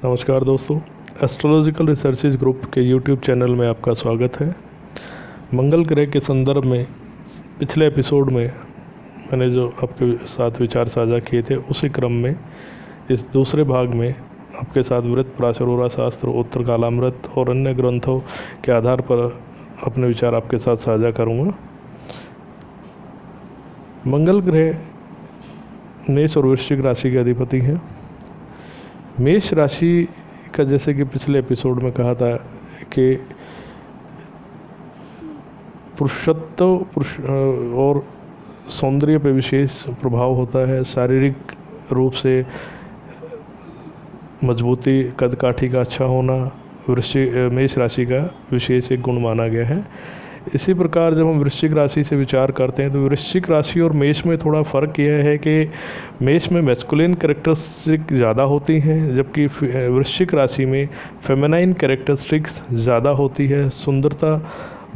नमस्कार दोस्तों, astrological researches group के यूट्यूब चैनल में आपका स्वागत है। मंगल ग्रह के संदर्भ में पिछले एपिसोड में मैंने जो आपके साथ विचार साझा किए थे, उसी क्रम में इस दूसरे भाग में आपके साथ वृत्त, प्राशरोरा शास्त्र, उत्तर कालामृत और अन्य ग्रंथों के आधार पर अपने विचार आपके साथ साझा करूँगा। मंगल ग्रह मेष और वृश्चिक राशि के अधिपति हैं। मेष राशि का, जैसे कि पिछले एपिसोड में कहा था, कि पुरुषत्व और सौंदर्य पे विशेष प्रभाव होता है। शारीरिक रूप से मजबूती, कद काठी का अच्छा होना मेष राशि का विशेष एक गुण माना गया है। इसी प्रकार जब हम वृश्चिक राशि से विचार करते हैं तो वृश्चिक राशि और मेष में थोड़ा फ़र्क यह है कि मेष में मैस्कुलिन कैरेक्टरिस्टिक ज़्यादा होती हैं, जबकि वृश्चिक राशि में फेमिनाइन कैरेक्टरिस्टिक्स ज़्यादा होती है। सुंदरता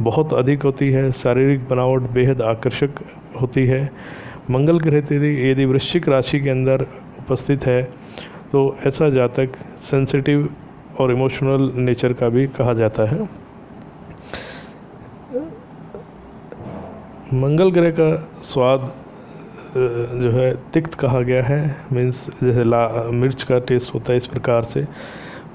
बहुत अधिक होती है, शारीरिक बनावट बेहद आकर्षक होती है। मंगल ग्रह यदि वृश्चिक राशि के अंदर उपस्थित है तो ऐसा जातक सेंसिटिव और इमोशनल नेचर का भी कहा जाता है। मंगल ग्रह का स्वाद जो है तिक्त कहा गया है, मीन्स जैसे मिर्च का टेस्ट होता है, इस प्रकार से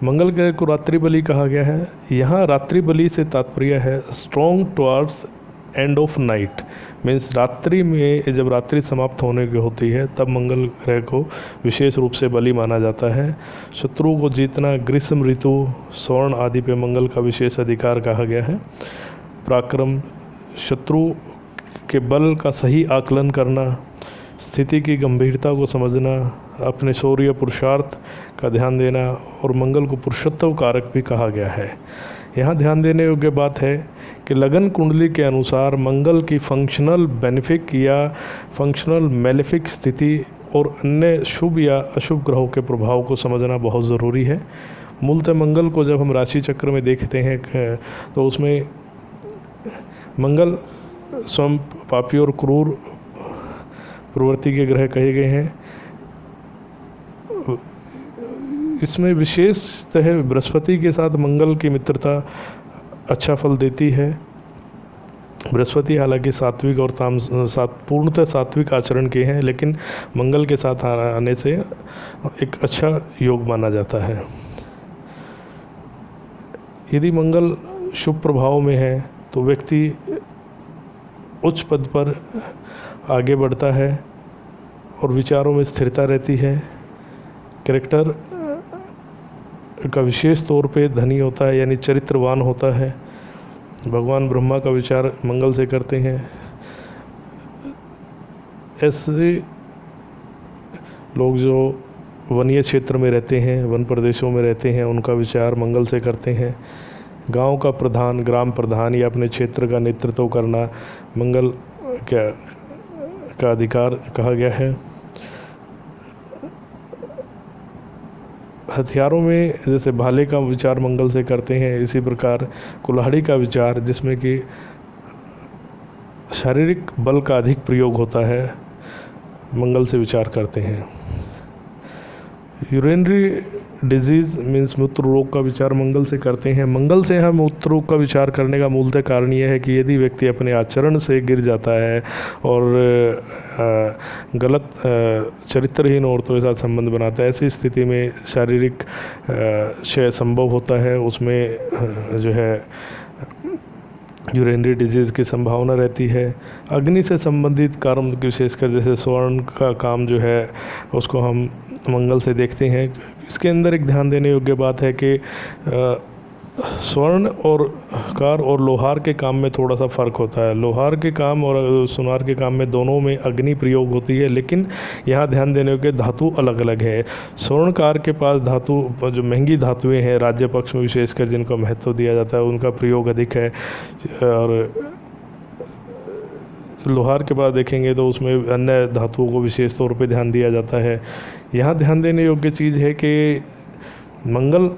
मंगल ग्रह को रात्रि बलि कहा गया है। यहाँ रात्रि बलि से तात्पर्य है strong towards end of night, means रात्रि में, जब रात्रि समाप्त होने की होती है तब मंगल ग्रह को विशेष रूप से बलि माना जाता है। शत्रु को जीतना, ग्रीष्म ऋतु, स्वर्ण आदि पे मंगल का विशेष अधिकार कहा गया है। पराक्रम, शत्रु के बल का सही आकलन करना, स्थिति की गंभीरता को समझना, अपने शौर्य पुरुषार्थ का ध्यान देना, और मंगल को पुरुषत्व कारक भी कहा गया है। यहाँ ध्यान देने योग्य बात है कि लगन कुंडली के अनुसार मंगल की फंक्शनल बेनिफिक या फंक्शनल मेलेफिक स्थिति और अन्य शुभ या अशुभ ग्रहों के प्रभाव को समझना बहुत ज़रूरी है। मूलतः मंगल को जब हम राशि चक्र में देखते हैं तो उसमें मंगल स्वयं पापी और क्रूर प्रवृत्ति के ग्रह कहे गए हैं। इसमें विशेषतः बृहस्पति के साथ मंगल की मित्रता अच्छा फल देती है। बृहस्पति हालांकि सात्विक और पूर्णतः सात्विक आचरण के हैं, लेकिन मंगल के साथ आने से एक अच्छा योग माना जाता है। यदि मंगल शुभ प्रभाव में है तो व्यक्ति उच्च पद पर आगे बढ़ता है और विचारों में स्थिरता रहती है। कैरेक्टर का विशेष तौर पे धनी होता है, यानी चरित्रवान होता है। भगवान ब्रह्मा का विचार मंगल से करते हैं। ऐसे लोग जो वनीय क्षेत्र में रहते हैं, वन प्रदेशों में रहते हैं, उनका विचार मंगल से करते हैं। गांव का प्रधान, ग्राम प्रधान या अपने क्षेत्र का नेतृत्व करना मंगल का अधिकार कहा गया है। हथियारों में जैसे भाले का विचार मंगल से करते हैं, इसी प्रकार कुल्हाड़ी का विचार, जिसमें कि शारीरिक बल का अधिक प्रयोग होता है, मंगल से विचार करते हैं। यूरिनरी डिजीज़ मीन्स मूत्र रोग का विचार मंगल से करते हैं। मंगल से हम मूत्र रोग का विचार करने का मूलतः कारण यह है कि यदि व्यक्ति अपने आचरण से गिर जाता है और गलत चरित्रहीन औरतों के साथ संबंध बनाता है, ऐसी स्थिति में शारीरिक क्षय संभव होता है। उसमें जो है यूरिनरी डिजीज़ की संभावना रहती है। अग्नि से संबंधित काम, विशेषकर जैसे स्वर्ण का काम जो है उसको हम मंगल से देखते हैं। इसके अंदर एक ध्यान देने योग्य बात है कि स्वर्ण और लोहार के काम में थोड़ा सा फ़र्क होता है। लोहार के काम और सुनार के काम में दोनों में अग्नि प्रयोग होती है, लेकिन यहाँ ध्यान देने योग्य धातु अलग अलग है। स्वर्णकार के पास धातु, जो महंगी धातुएं हैं, राज्य पक्ष में विशेषकर जिनको महत्व दिया जाता है, उनका प्रयोग अधिक है। और लोहार के पास देखेंगे तो उसमें अन्य धातुओं को विशेष तौर पे ध्यान दिया जाता है। यहाँ ध्यान देने योग्य चीज़ है कि मंगल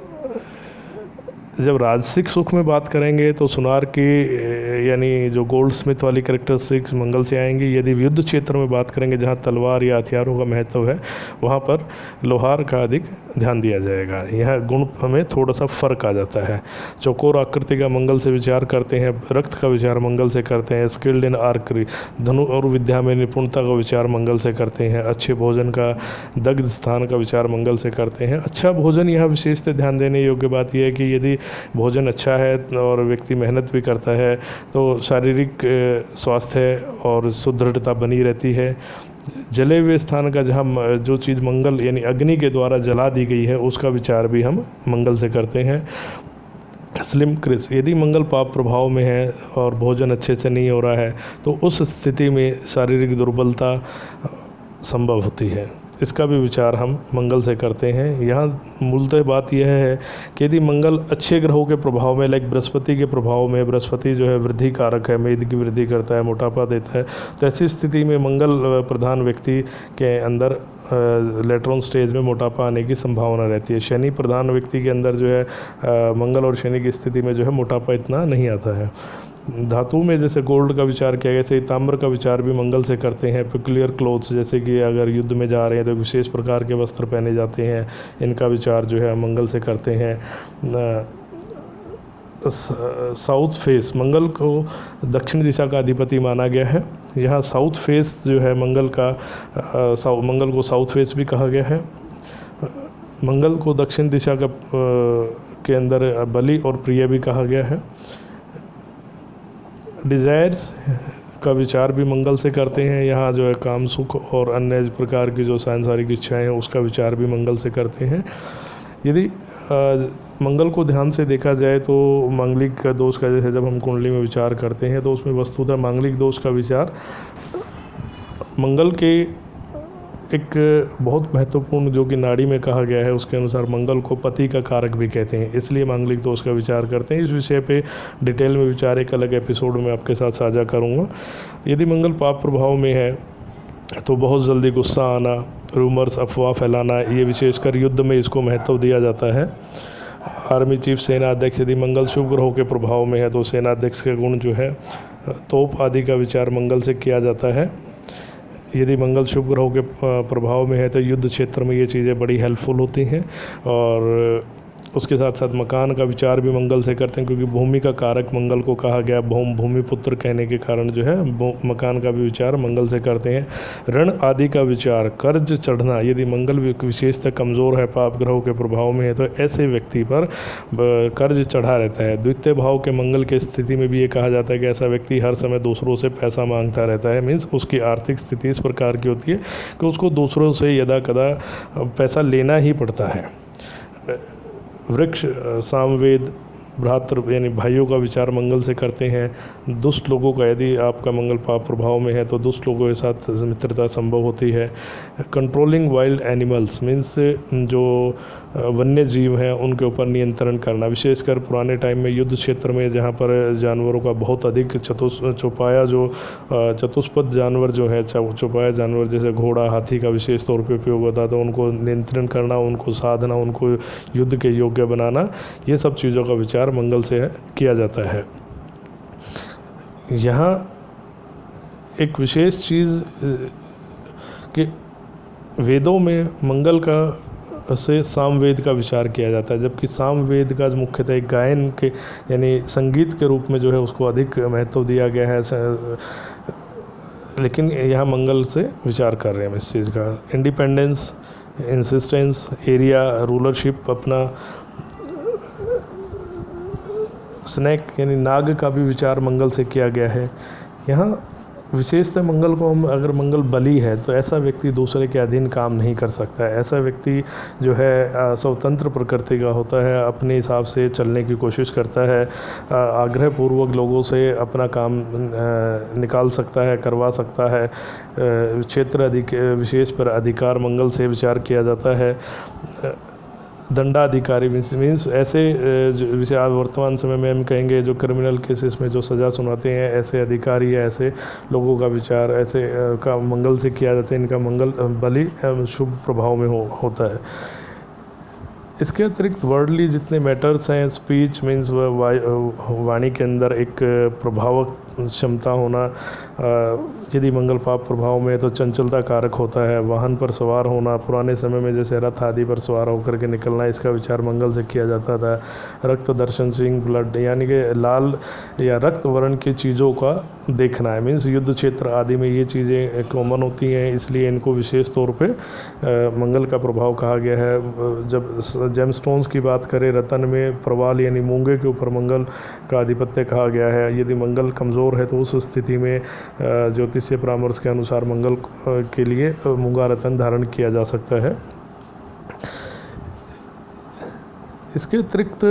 जब राजसिक सुख में बात करेंगे तो सुनार की यानी जो गोल्ड स्मिथ वाली कैरेक्टरिस्टिक्स मंगल से आएंगी। यदि युद्ध क्षेत्र में बात करेंगे जहाँ तलवार या हथियारों का महत्व है, वहाँ पर लोहार का अधिक ध्यान दिया जाएगा। यह गुण हमें थोड़ा सा फर्क आ जाता है। चौकोर आकृति का मंगल से विचार करते हैं, रक्त का विचार मंगल से करते हैं। स्किल्ड इन आर्करी, धनु और विद्या में निपुणता का विचार मंगल से करते हैं। अच्छे भोजन का, दग्ध स्थान का विचार मंगल से करते हैं। अच्छा भोजन, यह विशेष से ध्यान देने योग्य बात यह है कि यदि भोजन अच्छा है और व्यक्ति मेहनत भी करता है तो शारीरिक स्वास्थ्य और सुदृढ़ता बनी रहती है। जले हुए स्थान का, जहाँ जो चीज़ मंगल यानी अग्नि के द्वारा जला दी गई है, उसका विचार भी हम मंगल से करते हैं। स्लिम क्रिस, यदि मंगल पाप प्रभाव में है और भोजन अच्छे से नहीं हो रहा है तो उस स्थिति में शारीरिक दुर्बलता संभव होती है। इसका भी विचार हम मंगल से करते हैं। यहाँ मूलतः बात यह है कि यदि मंगल अच्छे ग्रहों के प्रभाव में, लाइक बृहस्पति के प्रभाव में, बृहस्पति जो है वृद्धि कारक है, मेद की वृद्धि करता है, मोटापा देता है, तो ऐसी स्थिति में मंगल प्रधान व्यक्ति के अंदर लेटर ऑन स्टेज में मोटापा आने की संभावना रहती है। शनि प्रधान व्यक्ति के अंदर जो है मंगल और शनि की स्थिति में जो है मोटापा इतना नहीं आता है। धातु में जैसे गोल्ड का विचार किया गया, जैसे ताम्र का विचार भी मंगल से करते हैं। पिकुलियर क्लोथ्स, जैसे कि अगर युद्ध में जा रहे हैं तो विशेष प्रकार के वस्त्र पहने जाते हैं, इनका विचार जो है मंगल से करते हैं। साउथ फेस, मंगल को दक्षिण दिशा का अधिपति माना गया है। यहाँ साउथ फेस जो है मंगल का, मंगल को साउथ फेस भी कहा गया है। मंगल को दक्षिण दिशा का के अंदर बलि और प्रिय भी कहा गया है। डिज़ायर्स का विचार भी मंगल से करते हैं। यहाँ जो है काम, सुख और अन्य प्रकार की जो सांसारिक इच्छाएं हैं उसका विचार भी मंगल से करते हैं। यदि मंगल को ध्यान से देखा जाए तो मांगलिक दोष का, जैसे जब हम कुंडली में विचार करते हैं तो उसमें वस्तुतः मांगलिक दोष का विचार मंगल के एक बहुत महत्वपूर्ण, जो कि नाड़ी में कहा गया है, उसके अनुसार मंगल को पति का कारक भी कहते हैं, इसलिए मांगलिक दोष का विचार करते हैं। इस विषय पे डिटेल में विचार एक अलग एपिसोड में आपके साथ साझा करूँगा। यदि मंगल पाप प्रभाव में है तो बहुत जल्दी गुस्सा आना, रूमर्स, अफवाह फैलाना, ये विशेषकर युद्ध में इसको महत्व दिया जाता है। आर्मी चीफ, सेना अध्यक्ष, यदि मंगल शुभ ग्रहों के प्रभाव में है तो सेना अध्यक्ष के गुण जो है तोप आदि का विचार मंगल से किया जाता है। यदि मंगल शुभ ग्रहों के प्रभाव में है तो युद्ध क्षेत्र में ये चीज़ें बड़ी हेल्पफुल होती हैं। और उसके साथ साथ मकान का विचार भी मंगल से करते हैं, क्योंकि भूमि का कारक मंगल को कहा गया, भूमिपुत्र कहने के कारण जो है मकान का भी विचार मंगल से करते हैं। ऋण आदि का विचार, कर्ज चढ़ना, यदि मंगल विशेषतः कमज़ोर है, पाप ग्रहों के प्रभाव में है, तो ऐसे व्यक्ति पर कर्ज चढ़ा रहता है। द्वितीय भाव के मंगल की स्थिति में भी ये कहा जाता है कि ऐसा व्यक्ति हर समय दूसरों से पैसा मांगता रहता है। मीन्स उसकी आर्थिक स्थिति इस प्रकार की होती है कि उसको दूसरों से यदा कदा पैसा लेना ही पड़ता है। वृक्ष, सामवेद, भ्रातृ यानी भाइयों का विचार मंगल से करते हैं। दुष्ट लोगों का, यदि आपका मंगल पाप प्रभाव में है तो दुष्ट लोगों के साथ मित्रता संभव होती है। कंट्रोलिंग वाइल्ड एनिमल्स, मीन्स जो वन्य जीव हैं उनके ऊपर नियंत्रण करना, विशेषकर पुराने टाइम में युद्ध क्षेत्र में जहाँ पर जानवरों का बहुत अधिक चतुष्पद जानवर जो है, चौपाया जानवर जैसे घोड़ा, हाथी का विशेष तौर पर उपयोग होता है, तो उनको नियंत्रण करना, उनको साधना, उनको युद्ध के योग्य बनाना, ये सब चीज़ों का विचार मंगल से किया जाता है। यहाँ एक विशेष चीज़ कि वेदों में मंगल का से सामवेद का विचार किया जाता है, जबकि सामवेद का मुख्यतः एक गायन के यानी संगीत के रूप में जो है उसको अधिक महत्व दिया गया है। लेकिन यहाँ मंगल से विचार कर रहे हैं हम इस चीज़ का। इंडिपेंडेंस, इंसिस्टेंस, एरिया, रूलरशिप, अपना स्नेक यानी नाग का भी विचार मंगल से किया गया है। यहाँ विशेषतः मंगल को हम, अगर मंगल बली है तो ऐसा व्यक्ति दूसरे के अधीन काम नहीं कर सकता है। ऐसा व्यक्ति जो है स्वतंत्र प्रकृति का होता है, अपने हिसाब से चलने की कोशिश करता है, आग्रहपूर्वक लोगों से अपना काम निकाल सकता है, करवा सकता है। क्षेत्र विशेष पर अधिकार मंगल से विचार किया जाता है। दंडाधिकारी मीन्स ऐसे जिसे आज वर्तमान समय में हम कहेंगे जो क्रिमिनल केसेस में जो सज़ा सुनाते हैं, ऐसे अधिकारी या ऐसे लोगों का विचार ऐसे का मंगल से किया जाता है। इनका मंगल बलि शुभ प्रभाव में होता है। इसके अतिरिक्त वर्डली जितने मैटर्स हैं, स्पीच मीन्स वाणी के अंदर एक प्रभावक क्षमता होना, यदि मंगल पाप प्रभाव में तो चंचलता कारक होता है। वाहन पर सवार होना, पुराने समय में जैसे रथ आदि पर सवार होकर के निकलना, इसका विचार मंगल से किया जाता था। रक्त दर्शन, सिंह ब्लड, यानी कि लाल या रक्त वर्ण की चीज़ों का देखना है, मीन्स युद्ध क्षेत्र आदि में ये चीज़ें कॉमन होती हैं, इसलिए इनको विशेष तौर पे मंगल का प्रभाव कहा गया है। जब जेमस्टोन्स की बात करें, रतन में प्रवाल यानी मूंगे के ऊपर मंगल का आधिपत्य कहा गया है। यदि मंगल कमज़ोर है तो उस स्थिति में ज्योतिषीय परामर्श के अनुसार मंगल के लिए मूंगा रतन धारण किया जा सकता है। इसके अतिरिक्त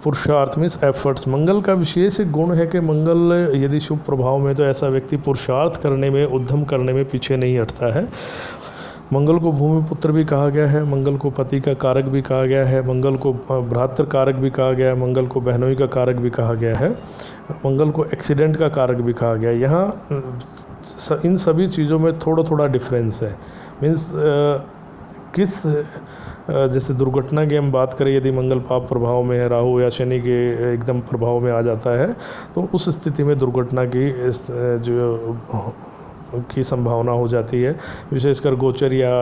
पुरुषार्थ मीन्स एफर्ट्स, मंगल का विशेष गुण है कि मंगल यदि शुभ प्रभाव में तो ऐसा व्यक्ति पुरुषार्थ करने में, उद्यम करने में पीछे नहीं हटता है। मंगल को भूमिपुत्र भी कहा गया है, मंगल को पति का कारक भी कहा गया है, मंगल को भ्रातृ कारक भी कहा गया है, मंगल को बहनोई का कारक भी कहा गया है, मंगल को एक्सीडेंट का कारक भी कहा गया है। यहाँ इन सभी चीज़ों में थोड़ा थोड़ा डिफरेंस है, मीन्स किस जैसे दुर्घटना की हम बात करें, यदि मंगल पाप प्रभाव में है, राहु या शनि के एकदम प्रभाव में आ जाता है, तो उस स्थिति में दुर्घटना की संभावना हो जाती है, विशेषकर गोचर या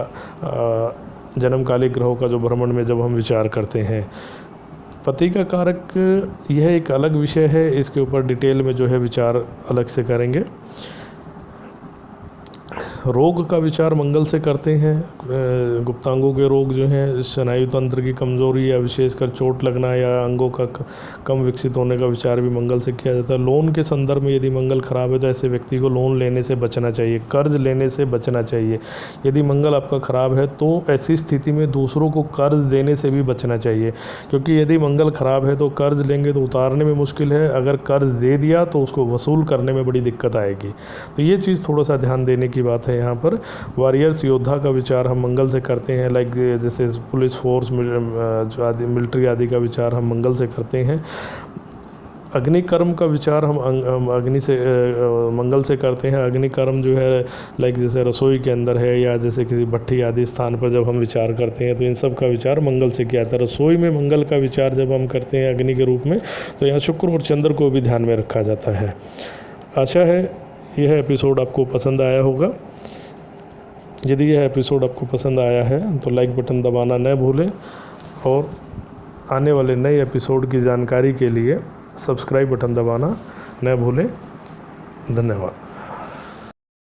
जन्मकालिक ग्रहों का जो भ्रमण में जब हम विचार करते हैं। पति का कारक यह एक अलग विषय है, इसके ऊपर डिटेल में जो है विचार अलग से करेंगे। रोग का विचार मंगल से करते हैं। गुप्तांगों के रोग जो हैं, स्नायु तंत्र की कमज़ोरी या विशेषकर चोट लगना या अंगों का कम विकसित होने का विचार भी मंगल से किया जाता है। लोन के संदर्भ में यदि मंगल खराब है तो ऐसे व्यक्ति को लोन लेने से बचना चाहिए, कर्ज लेने से बचना चाहिए। यदि मंगल आपका खराब है तो ऐसी स्थिति में दूसरों को कर्ज देने से भी बचना चाहिए, क्योंकि यदि मंगल खराब है तो कर्ज लेंगे तो उतारने में मुश्किल है, अगर कर्ज दे दिया तो उसको वसूल करने में बड़ी दिक्कत आएगी। तो ये चीज़ थोड़ा सा ध्यान देने की बात है। यहाँ पर वॉरियर्स, योद्धा का विचार हम मंगल से करते हैं, लाइक जैसे पुलिस फोर्स, जो आदि मिलिट्री आदि का विचार हम मंगल से करते हैं। अग्निकर्म का विचार हम अग्नि से मंगल से करते हैं। अग्निकर्म जो है लाइक जैसे रसोई के अंदर है या जैसे किसी भट्ठी आदि स्थान पर जब हम विचार करते हैं तो इन सब का विचार मंगल से किया जाता है। रसोई में मंगल का विचार जब हम करते हैं अग्नि के रूप में, तो यहाँ शुक्र और चंद्र को भी ध्यान में रखा जाता है। आशा है यह एपिसोड आपको पसंद आया होगा। यदि यह एपिसोड आपको पसंद आया है तो लाइक बटन दबाना न भूलें, और आने वाले नए एपिसोड की जानकारी के लिए सब्सक्राइब बटन दबाना न भूलें। धन्यवाद।